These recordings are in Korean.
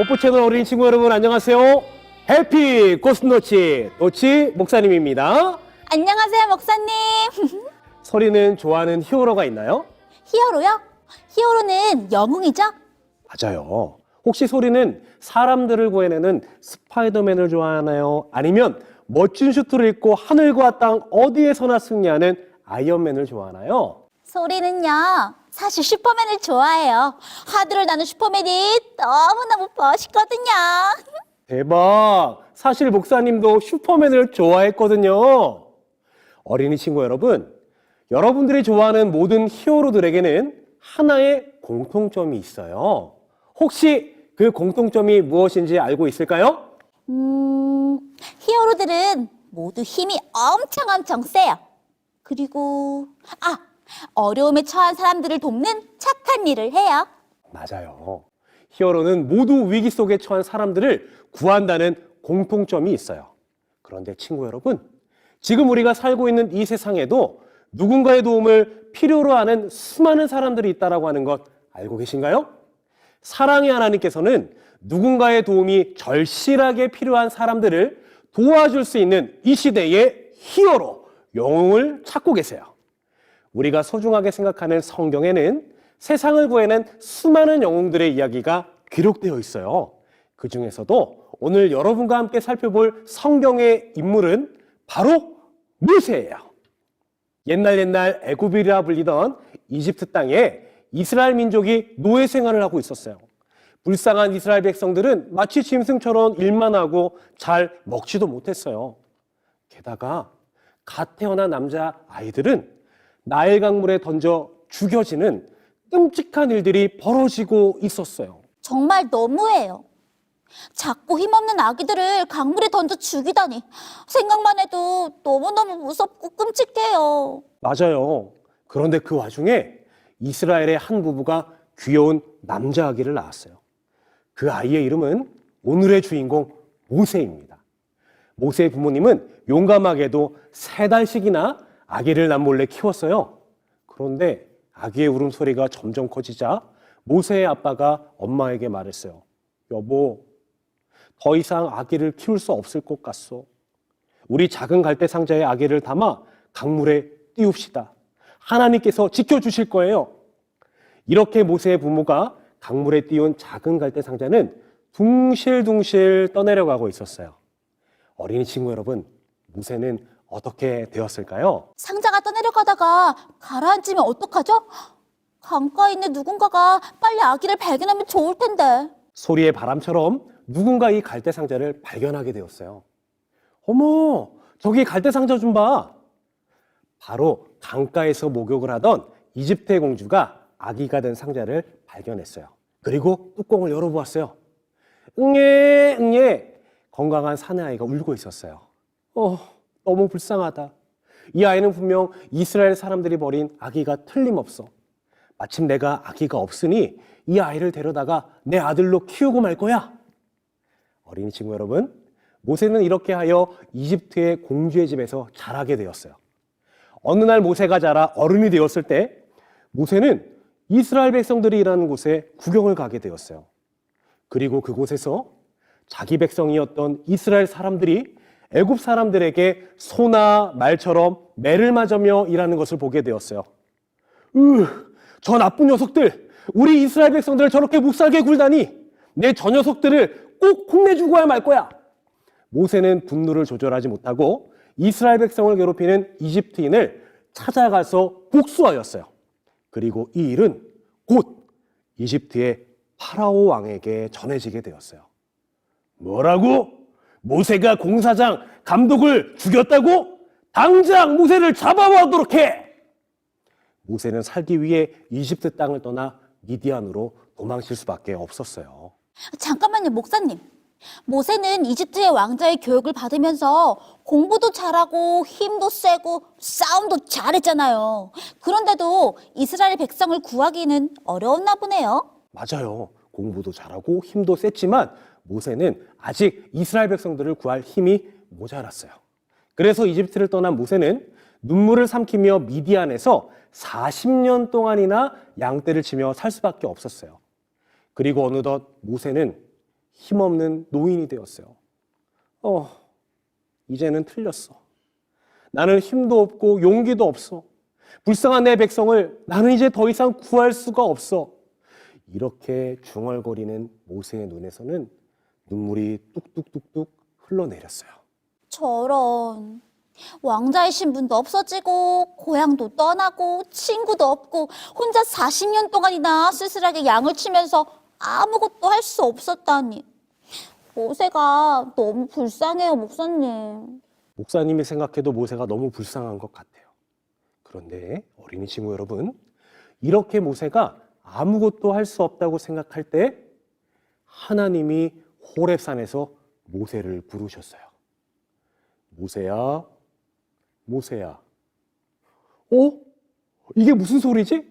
뽀뽀 채널 어린이 친구 여러분 안녕하세요. 해피 고스노치 노치 목사님입니다. 안녕하세요, 목사님. 소리는 좋아하는 히어로가 있나요? 히어로요? 히어로는 영웅이죠? 맞아요. 혹시 소리는 사람들을 구해내는 스파이더맨을 좋아하나요? 아니면 멋진 슈트를 입고 하늘과 땅 어디에서나 승리하는 아이언맨을 좋아하나요? 소리는요, 사실 슈퍼맨을 좋아해요. 하늘을 나는 슈퍼맨이 너무너무 멋있거든요. 대박! 사실 목사님도 슈퍼맨을 좋아했거든요. 어린이 친구 여러분, 여러분들이 좋아하는 모든 히어로들에게는 하나의 공통점이 있어요. 혹시 그 공통점이 무엇인지 알고 있을까요? 히어로들은 모두 힘이 엄청 세요. 그리고, 어려움에 처한 사람들을 돕는 착한 일을 해요. 맞아요. 히어로는 모두 위기 속에 처한 사람들을 구한다는 공통점이 있어요. 그런데 친구 여러분, 지금 우리가 살고 있는 이 세상에도 누군가의 도움을 필요로 하는 수많은 사람들이 있다고 하는 것 알고 계신가요? 사랑의 하나님께서는 누군가의 도움이 절실하게 필요한 사람들을 도와줄 수 있는 이 시대의 히어로, 영웅을 찾고 계세요. 우리가 소중하게 생각하는 성경에는 세상을 구해낸 수많은 영웅들의 이야기가 기록되어 있어요. 그 중에서도 오늘 여러분과 함께 살펴볼 성경의 인물은 바로 모세예요. 옛날 애굽이라 불리던 이집트 땅에 이스라엘 민족이 노예 생활을 하고 있었어요. 불쌍한 이스라엘 백성들은 마치 짐승처럼 일만 하고 잘 먹지도 못했어요. 게다가 갓 태어난 남자 아이들은 나일 강물에 던져 죽여지는 끔찍한 일들이 벌어지고 있었어요. 정말 너무해요. 작고 힘없는 아기들을 강물에 던져 죽이다니 생각만 해도 너무너무 무섭고 끔찍해요. 맞아요. 그런데 그 와중에 이스라엘의 한 부부가 귀여운 남자 아기를 낳았어요. 그 아이의 이름은 오늘의 주인공 모세입니다. 모세의 부모님은 용감하게도 3달씩이나 아기를 남몰래 키웠어요. 그런데 아기의 울음소리가 점점 커지자 모세의 아빠가 엄마에게 말했어요. 여보, 더 이상 아기를 키울 수 없을 것 같소. 우리 작은 갈대 상자에 아기를 담아 강물에 띄웁시다. 하나님께서 지켜주실 거예요. 이렇게 모세의 부모가 강물에 띄운 작은 갈대 상자는 둥실둥실 떠내려가고 있었어요. 어린이 친구 여러분, 모세는 어떻게 되었을까요? 상자가 떠내려가다가 가라앉으면 어떡하죠? 강가에 있는 누군가가 빨리 아기를 발견하면 좋을 텐데. 소리의 바람처럼 누군가 이 갈대 상자를 발견하게 되었어요. 어머, 저기 갈대 상자 좀 봐. 바로 강가에서 목욕을 하던 이집트의 공주가 아기가 된 상자를 발견했어요. 그리고 뚜껑을 열어보았어요. 응애, 건강한 사내아이가 울고 있었어요. 너무 불쌍하다. 이 아이는 분명 이스라엘 사람들이 버린 아기가 틀림없어. 마침 내가 아기가 없으니 이 아이를 데려다가 내 아들로 키우고 말 거야. 어린이 친구 여러분, 모세는 이렇게 하여 이집트의 공주의 집에서 자라게 되었어요. 어느 날 모세가 자라 어른이 되었을 때 모세는 이스라엘 백성들이 일하는 곳에 구경을 가게 되었어요. 그리고 그곳에서 자기 백성이었던 이스라엘 사람들이 애굽 사람들에게 소나 말처럼 매를 맞으며 일하는 것을 보게 되었어요. 저 나쁜 녀석들, 우리 이스라엘 백성들을 저렇게 묵살게 굴다니 내 저 녀석들을 꼭 혼내주고야 말 거야. 모세는 분노를 조절하지 못하고 이스라엘 백성을 괴롭히는 이집트인을 찾아가서 복수하였어요. 그리고 이 일은 곧 이집트의 파라오 왕에게 전해지게 되었어요. 뭐라고? 모세가 공사장 감독을 죽였다고? 당장 모세를 잡아오도록 해! 모세는 살기 위해 이집트 땅을 떠나 미디안으로 도망칠 수밖에 없었어요. 잠깐만요, 목사님. 모세는 이집트의 왕자의 교육을 받으면서 공부도 잘하고 힘도 세고 싸움도 잘했잖아요. 그런데도 이스라엘 백성을 구하기는 어려웠나 보네요. 맞아요. 공부도 잘하고 힘도 셌지만 모세는 아직 이스라엘 백성들을 구할 힘이 모자랐어요. 그래서 이집트를 떠난 모세는 눈물을 삼키며 미디안에서 40년 동안이나 양떼를 치며 살 수밖에 없었어요. 그리고 어느덧 모세는 힘없는 노인이 되었어요. 이제는 틀렸어. 나는 힘도 없고 용기도 없어. 불쌍한 내 백성을 나는 이제 더 이상 구할 수가 없어. 이렇게 중얼거리는 모세의 눈에서는 눈물이 뚝뚝뚝뚝 흘러내렸어요. 저런. 왕자이신 분도 없어지고 고향도 떠나고 친구도 없고 혼자 40년 동안이나 쓸쓸하게 양을 치면서 아무것도 할 수 없었다니. 모세가 너무 불쌍해요, 목사님. 목사님이 생각해도 모세가 너무 불쌍한 것 같아요. 그런데 어린이 친구 여러분, 이렇게 모세가 아무것도 할 수 없다고 생각할 때 하나님이 호렙산에서 모세를 부르셨어요. 모세야, 모세야. 이게 무슨 소리지?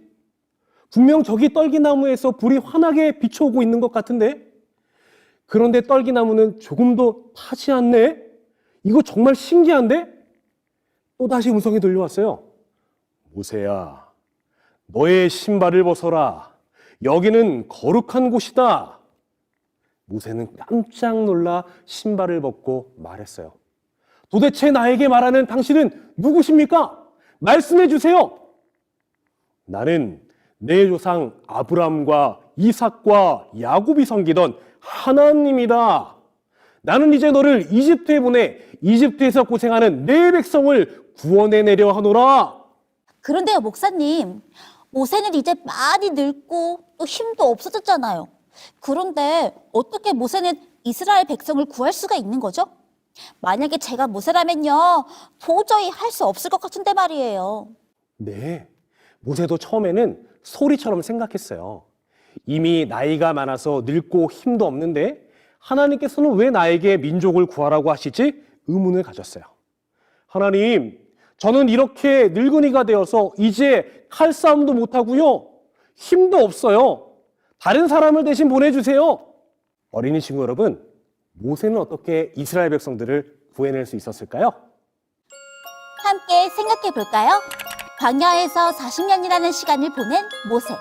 분명 저기 떨기나무에서 불이 환하게 비춰오고 있는 것 같은데? 그런데 떨기나무는 조금도 타지 않네? 이거 정말 신기한데? 또다시 음성이 들려왔어요. 모세야, 너의 신발을 벗어라. 여기는 거룩한 곳이다. 모세는 깜짝 놀라 신발을 벗고 말했어요. 도대체 나에게 말하는 당신은 누구십니까? 말씀해 주세요. 나는 내 조상 아브라함과 이삭과 야곱이 섬기던 하나님이다. 나는 이제 너를 이집트에 보내 이집트에서 고생하는 내 백성을 구원해내려 하노라. 그런데요, 목사님. 모세는 이제 많이 늙고 또 힘도 없어졌잖아요. 그런데 어떻게 모세는 이스라엘 백성을 구할 수가 있는 거죠? 만약에 제가 모세라면요, 도저히 할 수 없을 것 같은데 말이에요. 네, 모세도 처음에는 소리처럼 생각했어요. 이미 나이가 많아서 늙고 힘도 없는데 하나님께서는 왜 나에게 민족을 구하라고 하시지? 의문을 가졌어요. 하나님, 저는 이렇게 늙은이가 되어서 이제 칼싸움도 못하고요. 힘도 없어요. 다른 사람을 대신 보내주세요. 어린이 친구 여러분, 모세는 어떻게 이스라엘 백성들을 구해낼 수 있었을까요? 함께 생각해 볼까요? 광야에서 40년이라는 시간을 보낸 모세.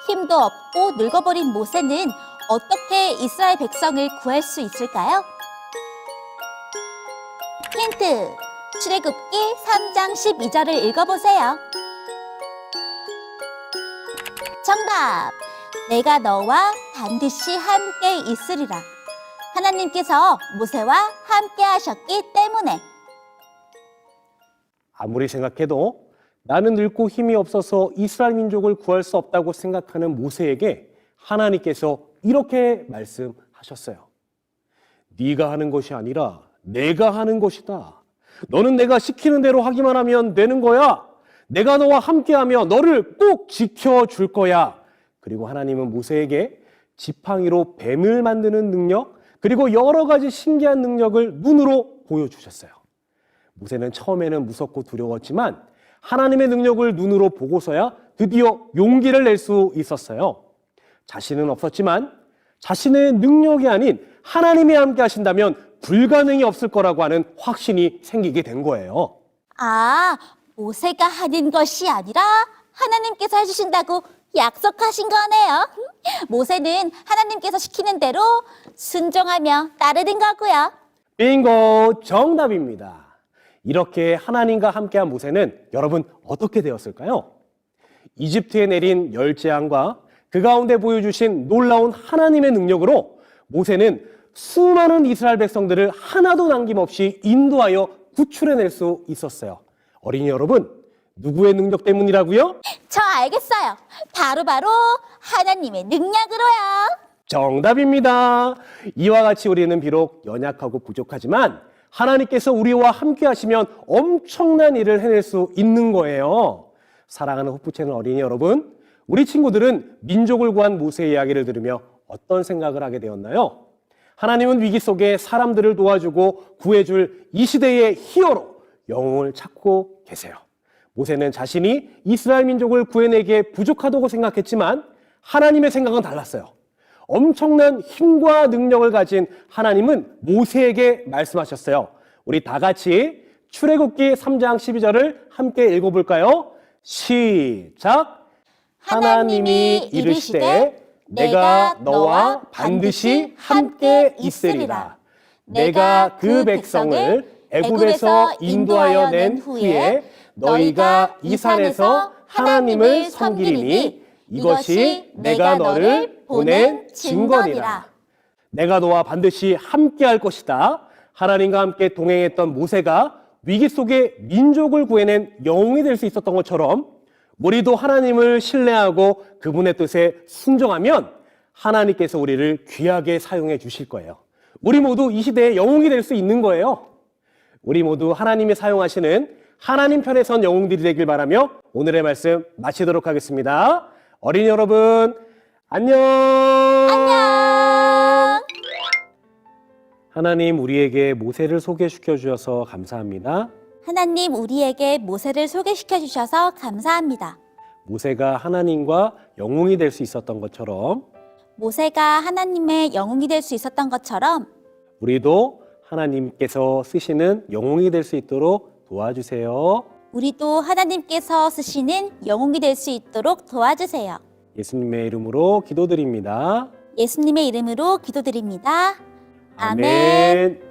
힘도 없고 늙어버린 모세는 어떻게 이스라엘 백성을 구할 수 있을까요? 힌트! 출애굽기 3장 12절을 읽어보세요. 정답! 내가 너와 반드시 함께 있으리라. 하나님께서 모세와 함께 하셨기 때문에. 아무리 생각해도 나는 늙고 힘이 없어서 이스라엘 민족을 구할 수 없다고 생각하는 모세에게 하나님께서 이렇게 말씀하셨어요. 네가 하는 것이 아니라 내가 하는 것이다. 너는 내가 시키는 대로 하기만 하면 되는 거야. 내가 너와 함께하며 너를 꼭 지켜줄 거야. 그리고 하나님은 모세에게 지팡이로 뱀을 만드는 능력, 그리고 여러 가지 신기한 능력을 눈으로 보여주셨어요. 모세는 처음에는 무섭고 두려웠지만 하나님의 능력을 눈으로 보고서야 드디어 용기를 낼 수 있었어요. 자신은 없었지만 자신의 능력이 아닌 하나님이 함께 하신다면 불가능이 없을 거라고 하는 확신이 생기게 된 거예요. 아, 모세가 하는 것이 아니라 하나님께서 해주신다고 약속하신 거네요. 모세는 하나님께서 시키는 대로 순종하며 따르는 거고요. 빙고! 정답입니다. 이렇게 하나님과 함께한 모세는 여러분 어떻게 되었을까요? 이집트에 내린 열 재앙과 그 가운데 보여주신 놀라운 하나님의 능력으로 모세는 수많은 이스라엘 백성들을 하나도 남김없이 인도하여 구출해낼 수 있었어요. 어린이 여러분, 누구의 능력 때문이라고요? 저 알겠어요. 바로 하나님의 능력으로요. 정답입니다. 이와 같이 우리는 비록 연약하고 부족하지만 하나님께서 우리와 함께 하시면 엄청난 일을 해낼 수 있는 거예요. 사랑하는 호프 채널 어린이 여러분, 우리 친구들은 민족을 구한 모세의 이야기를 들으며 어떤 생각을 하게 되었나요? 하나님은 위기 속에 사람들을 도와주고 구해줄 이 시대의 히어로, 영웅을 찾고 계세요. 모세는 자신이 이스라엘 민족을 구해내기에 부족하다고 생각했지만 하나님의 생각은 달랐어요. 엄청난 힘과 능력을 가진 하나님은 모세에게 말씀하셨어요. 우리 다 같이 출애굽기 3장 12절을 함께 읽어볼까요? 시작! 하나님이 이르시되 내가 너와 반드시 함께 있으리라. 내가 그 백성을 애굽에서 인도하여 낸 후에 너희가 이 산에서 하나님을 섬기리니 이것이 내가 너를 보낸 증거니라. 내가 너와 반드시 함께 할 것이다. 하나님과 함께 동행했던 모세가 위기 속에 민족을 구해낸 영웅이 될 수 있었던 것처럼 우리도 하나님을 신뢰하고 그분의 뜻에 순종하면 하나님께서 우리를 귀하게 사용해 주실 거예요. 우리 모두 이 시대의 영웅이 될 수 있는 거예요. 우리 모두 하나님이 사용하시는 하나님 편에 선 영웅들이 되길 바라며 오늘의 말씀 마치도록 하겠습니다. 어린이 여러분, 안녕! 안녕! 하나님 우리에게 모세를 소개시켜 주셔서 감사합니다. 하나님 우리에게 모세를 소개시켜 주셔서 감사합니다. 모세가 하나님과 영웅이 될 수 있었던 것처럼 모세가 하나님의 영웅이 될 수 있었던 것처럼 우리도 하나님께서 쓰시는 영웅이 될 수 있도록 도와주세요. 우리도 하나님께서 쓰시는 영웅이 될 수 있도록 도와주세요. 예수님의 이름으로 기도드립니다. 예수님의 이름으로 기도드립니다. 아멘. 아멘.